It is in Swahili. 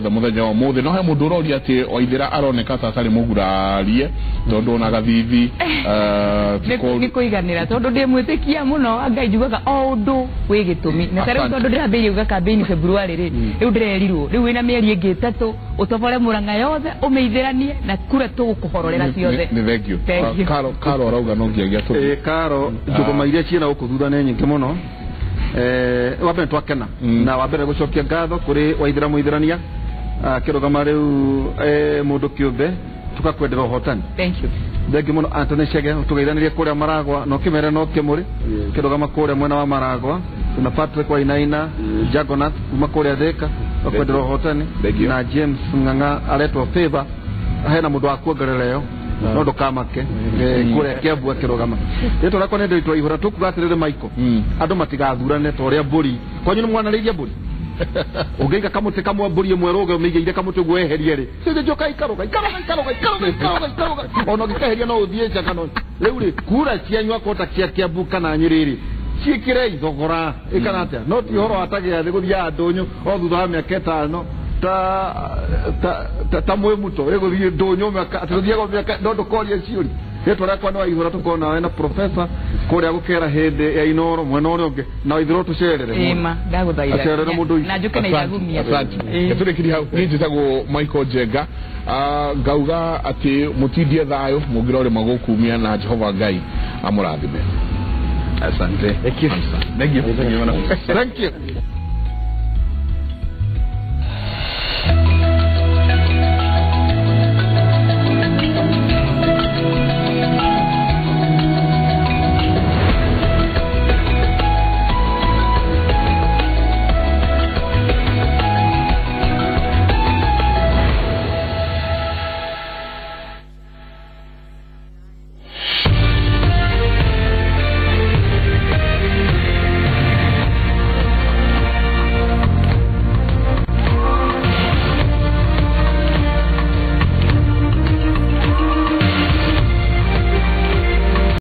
the muthenya wa muthe no he mundu rori ati Waithira aroneka ta tari mugurarie tondu na gathithi ni kuiganira tondu ndi mwitikia muno Ngai njugaga o undu wi gitumi na tari tondu ndirambirie uga campaign February ri riu ndirerirwo riu wina mieri ingi 3 utobore Murang'a yothe umeithiranie na kura tugukuhororera ciothe ni thank you Karo arauga no ngiagia tu Karo njuguma iria ciena ukuthutha ne nyingi muno wabere twakena na wabere gucokia ngatho kuri Waithira muithirania kirugama riu mundu kiumbe tukakwendera hotani thank you Thegi muno Anthony Chege tugeithanirie kuria Maragwa no kimere no kimuri kirugama kuria mwena wa Maragwa na Patrick Wainaina Jagonath kuma kuria Thika tukakwendera hotani na James Ng'ang'a aletwa favor hena mundu akuongerereo no ndukamake kuria Kiambu akirugama yeto rakwa nende itwa ihura tukugatirire Michael andu matigathurane to ria mburi kwanyu ni mwanariria mburi ugenga kamuti kamwe mburi mweroge umigeire kamuti gweherie ri sije joka ikaroga ono gikaheria no uthie chakano riu ri kura cianywa kota cia Kiambu kana Nyiriri cikire ithogora ikana atia no ti horo atagia thi guthia andunyu o thutha wa miaka 5 ta mwemuto eguthie ndunyu miaka tuthiego miaka ndo koria ciuri yeto rakwa no ihura tukona wena professor kuria gukera hinde ya Inoro mwena uri ungi na Waithira tucerere ema ndaguthaira acerere mundu na njuke na iragumia asante turekiri hau njitago Michael Jenga ngauga ati mutindie thayo mugira uri magukumia na Jehova Ngai amurathime asante thank you